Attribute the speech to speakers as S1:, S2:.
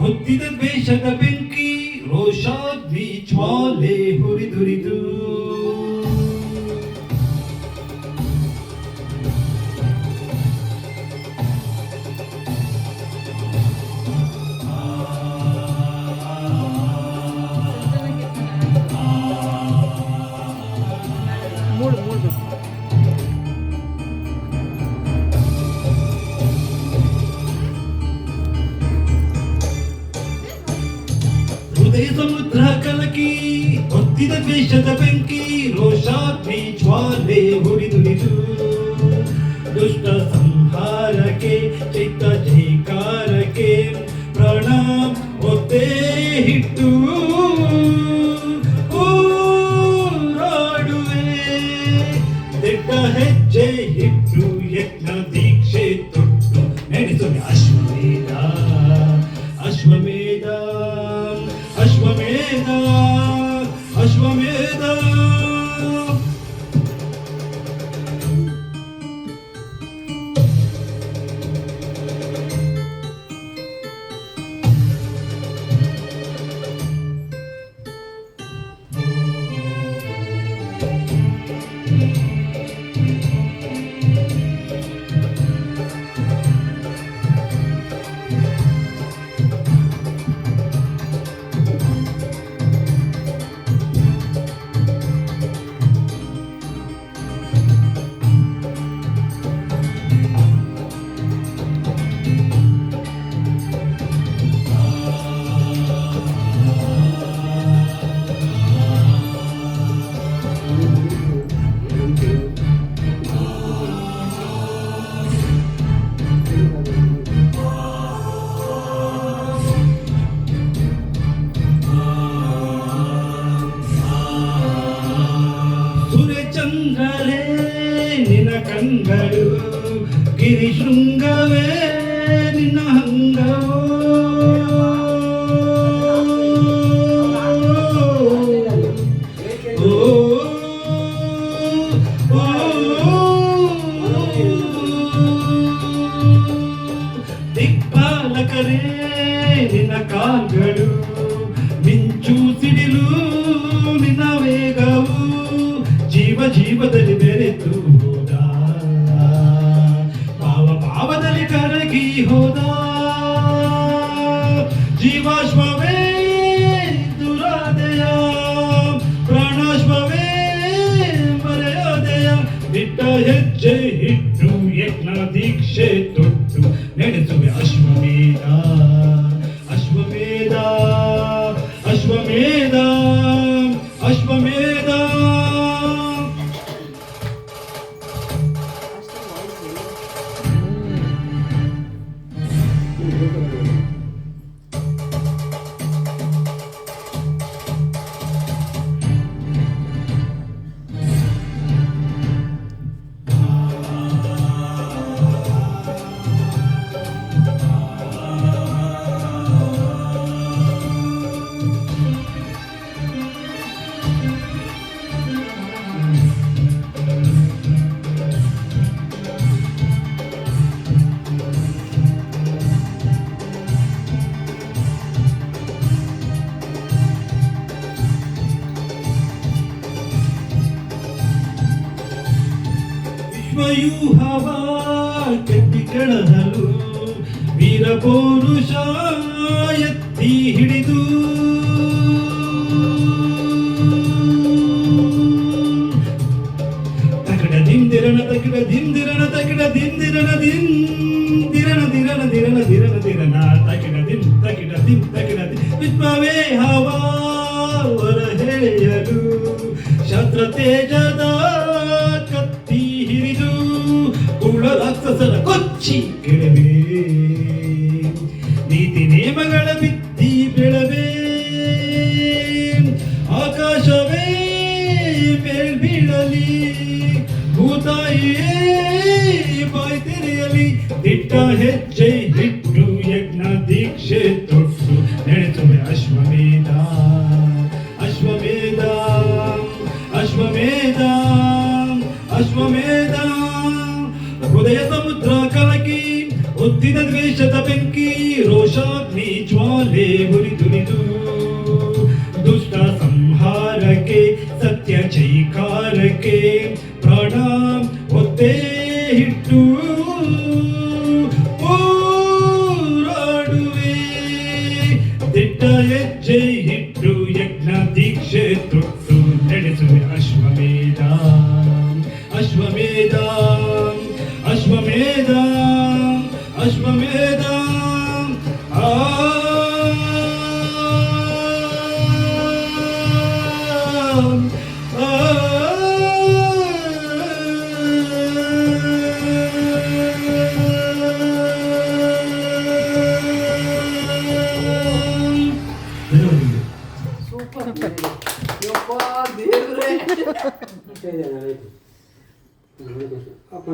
S1: ಹೊತ್ತಿದ ದ್ವೇಷದ ಬೆಂಕಿ ರೋಷಾಗ್ನಿ ಜ್ವಾಲೆ ಹುರಿದುರಿದು ಹೃದಯ ಸಮುದ್ರ ಕಲಕಿ ಹೊತ್ತಿದ ದ್ವೇಷದ ಬೆಂಕಿ ರೋಷಾಗ್ನಿ ಜ್ವಾಲೆ ಹುರಿದುರಿದು ದುಷ್ಟ ಸಂಹಾರಕ್ಕೆ ಚೈತ ಜೈಕಾರಕ್ಕೆ ಪ್ರಾಣ ಒತ್ತೇ ಹಿಟ್ಟು ಹೋರಾಡುವೆ ದಿಟ್ಟ ಹೆಜ್ಜೆ ಹಿಟ್ಟು ಯಜ್ಞ ದೀಕ್ಷೆ ತೊಟ್ಟು ನಡೆಸುವೆ ಅಶ್ವಮೇಧ ಅಶ್ವಮೇಧ ಅಶ್ವಮೇಧ ಅಶ್ವಮೇಧ ಚಂದ್ರರೇ ನಿನ್ನ ಕಂಗಳು ಗಿರಿ ಶೃಂಗವೇ ನಿನ್ನ ಹಂಗವೋ ದಿಕ್ಪಾಲಕರೇ ನಿನ್ನ ಕಾಲ್ಗಳು ಮಿಂಚು ಸಿಡಿಲು ನಿನ್ನ ವೇಗವು ಜೀವ ಜೀವದಲ್ಲಿ ಬೆರೆತು ಹೋದ ಭಾವ ಭಾವದಲ್ಲಿ ಕರಗಿ ಹೋದ ಜೀವಾಶ್ವವೇ ದುರಾದಯ ಪ್ರಾಣಾಶ್ವವೇ ಮರೆಯೋದಯ ದಿಟ್ಟ ಹೆಜ್ಜೆ ಹಿಟ್ಟು ಯಜ್ಞ ದೀಕ್ಷೆ ತೊಟ್ಟು ನಡೆಸುವೆ ಅಶ್ವಮೇಧ ಅಶ್ವಮೇಧ ಅಶ್ವಮೇಧ ಅಶ್ವಮೇಧ ವಿಶ್ವಯೂಹವ ಕೆತ್ತಿ ಕೆಳಹಲು ವೀರ ಪೌರುಷ ಎತ್ತಿ ಹಿಡಿದು ತಗಡ ದಿಂದಿರಣ ತಗಿಡ ದಿಂದಿರಣ ತಗಿಡ ದಿಂದಿರಣ ದಿಂದಿರಣ ದಿರಣ ದಿರಣ ದಿರಣ ದಿರಣ ತಗಿಡ ದಿನ್ ತಗಿಡ ದಿನ್ ತಗಿಡ ವಿಶ್ವವೇ ಹವ ಹೊರ ಹೆಳೆಯಲು ಶಸ್ತ್ರ ತೇಜದ ಕತ್ತಿ ಹಿರಿದು ಕುಳ ರಾಕ್ಷಸರ ಕೊಚ್ಚಿ ಕೆಳವೆ ನೀತಿ ನೇಮಗಳ ಬಿತ್ತಿ ಬೆಳವೆ ಆಕಾಶವೇ ಮೇಲ್ಬೀಳಲಿ ಭೂತಾಯಿಯೇ ಬಾಯ್ ತೆರೆಯಲಿ ದಿಟ್ಟ ಹೆಜ್ಜೆ ಹಿಟ್ಟು ಯಜ್ಞ ದೀಕ್ಷೆ ತೊಟ್ಟು ನಡೆಸುವೆ ಅಶ್ವಮೇಧ ಅಶ್ವಮೇಧ ಅಶ್ವಮೇಧ ಅಶ್ವಮೇಧ ಹೃದಯ ಸಮುದ್ರ ಕಲಕಿ ಒತ್ತಿದ ದ್ವೇಷದ ಬೆಂಕಿ ರೋಷಾಗ್ನಿ ಜ್ವಾಲೆ ಹುರಿದುರಿದು ದುಷ್ಟ ಸಂಹಾರಕ್ಕೆ ಸತ್ಯ ಜೈಕಾರಕ್ಕೆ ಪ್ರಾಣ ಒತ್ತೇ ಇಟ್ಟು ಹೋರಾಡುವೆ ದಿಟ್ಟ ಹೆಜ್ಜೆ ಇಟ್ಟು ಯಜ್ಞ ದೀಕ್ಷೆ ತೊಟ್ಟು ನಡೆಸುವೆ ಅಶ್ವಮೇಧ ಅಶ್ವಮೇಧ ಅಶ್ವಮೇಧ ಅಶ್ವಮೇಧ ಆ
S2: ಸೂಪರ್ ಯಪ್ಪ ದೇವ್ರೇ
S3: ಅಪ್ಪ